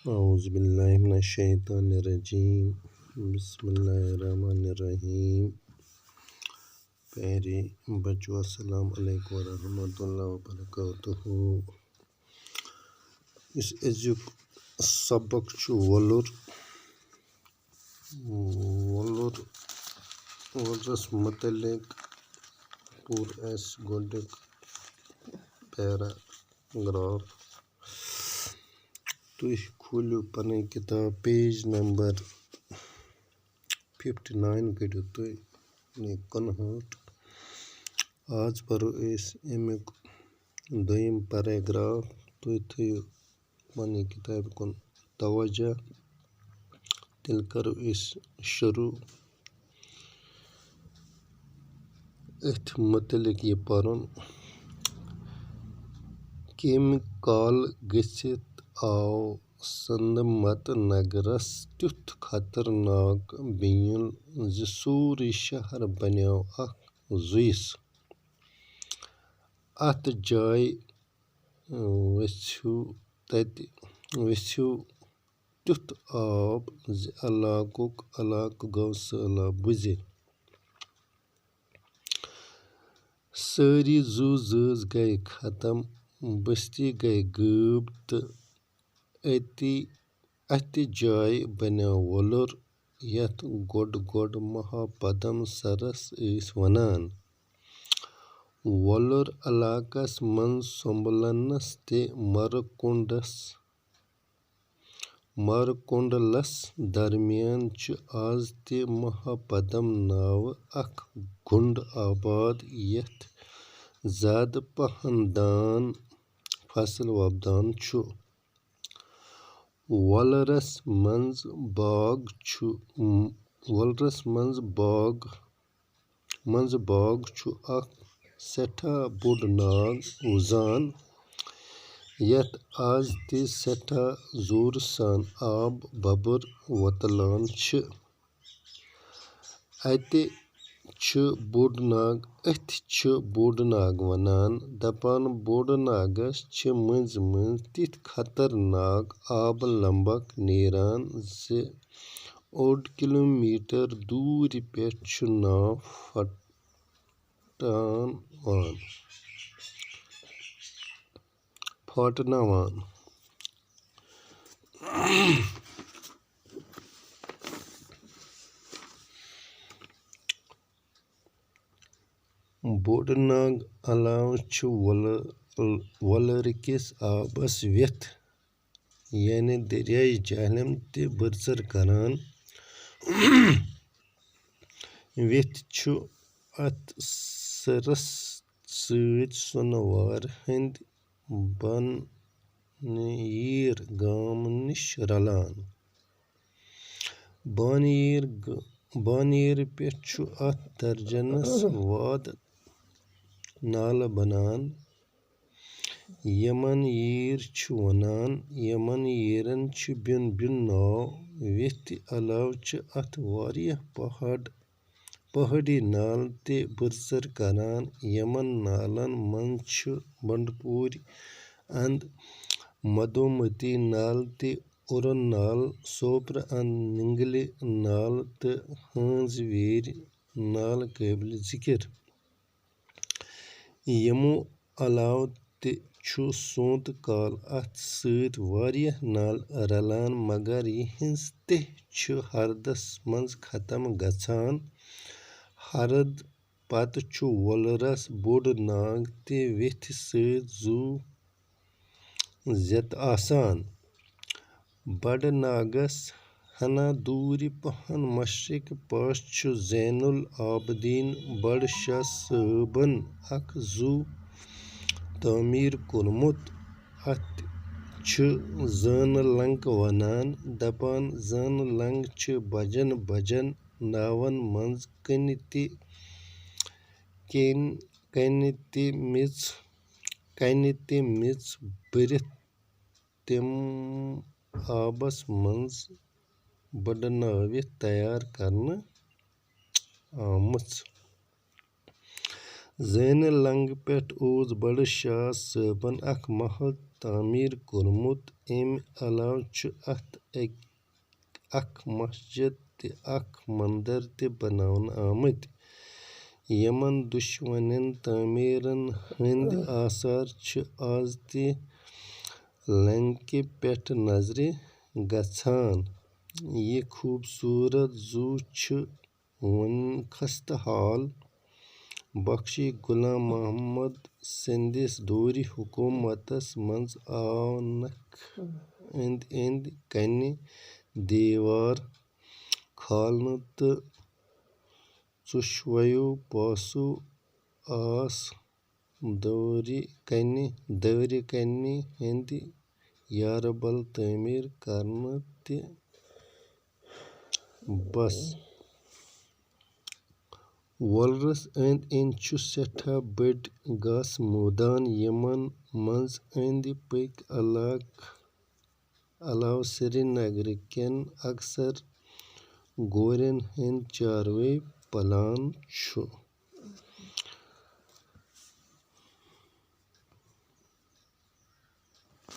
أعوذ بالله من الشيطان الرجيم بسم الله الرحمن الرحيم प्यारे बच्चों अस्सलाम वालेकुम रहमतुल्लाहि व बरकातुहू इस अजुक सबक वोलरस मुतलिक पूर एस गोडिक पैराग्राफ तुह खोलियो पन किताब पेज नंबर 59 करो तुह 59 आज परो अमुक दोयम पैराग्राफ तुह थो पन किताब कुन तवज्जो तेल करो शुरू अथ मुतलिक यह पढ़न केमि काल गच्छित आओ संदमत नगरस तुथ खतरनाक बियुल सूरी शहर बन्यो अख जुइस अत जाय वस्यु तुथ आब अलाक गो सैलाब बुझे सारी जू जज गए खत्म बस्ती गए गूब तो अत जाय बन्यो वोलर यथ गोड महापदम सरस वनान वोलर इलाकस मन सोम्बलनस ते मरकुंडलस दरमियान आज ते महापदम नाव अख गुंड आबाद यथ ज़्यादा पहन दान फसल वपदान वोलरस मंज बाग अख सठा बोड़ नाग वजान यथ आज ते सठा जोर सान आब बबर वतलान अथ बोड़ नाग वनान दपान बोड़ नागस मंज तिथ खतरनाक आब लंबक नेरान ओड किलोमीटर दूर पे नाव फाटनावान बोडनाग अलाव वोलरकिस आबस व्यथ यानी दरियाई जहलम ते बरसर करान व्यथ अत सरस सत सोनवार हंद बनयीर गाम निश रलान बानयीर पे अत दर्जनस वाद नाल बनान यमन यीर वनान यमन यीरन बिन बिन नाव व्यथ अलाव अत वारिया पहाड़ी नाल ते बरसर करान यमन नालन मंज बंडपोर अंद मधुमती नाल ते उरन नाल सोपर अंद निंगले नाल ते हंज वेर नाल काबिल जिक्र यमो अलाव ते सोंत काल अथ सत वारिया नाल रलान मगर यहंज तह हरदस मंज खत्म गछान हरद पत वोलरस बोड़ नाग ते व्यथ सत जू ज़त आसान बड़ नागस हना दूर पहन मशरक पास ज़ैनुल आबदीन बड़ शाह साहबन अख जू तामीर कोरमुत अत ज़ान लंक वनान दपान ज़ान लंक बजन नावन मंज कन ते मिच बरित तम आबस मंज बड़नाव तैयार करना आमुच ज़ान लंक पे बड़ शाह साहबन अख महल تعمیٖر کوٚرمُت اَمہِ علاوٕ چھُ اَتھ اکھ مسجد تہٕ اکھ منٛدر تہِ بناونہٕ آمٕتۍ یِمن دۄشوٕنی تعمیٖرن ہٕنٛدۍ آثار چھِ آز تہِ لنکہِ پٮ۪ٹھ نظرِ گژھان یہِ خوٗبصوٗرت زوٗ چھُ خستہٕ حال بخشی غلام محمد سٕنٛدِس دورِ حکوٗمتس منٛز آنکھ أنٛدۍ أنٛدۍ کنہِ دیوار کھالنہٕ تہٕ ژۄشوَیو پاسو آس دورِ کنہِ ہٕنٛدۍ یارٕبل تعمیٖر کرنہٕ تہِ بس وۄلرَس أنٛدۍ أنٛدۍ چھُ سٮ۪ٹھاہ بٔڑۍ گھاسہٕ مٲدان یِمن منٛز أنٛدۍ پٔکۍ علاوٕ سرینگر کٮ۪ن اکثر گوٚرٮ۪ن ہُنٛد چاروٲے پلان چھُ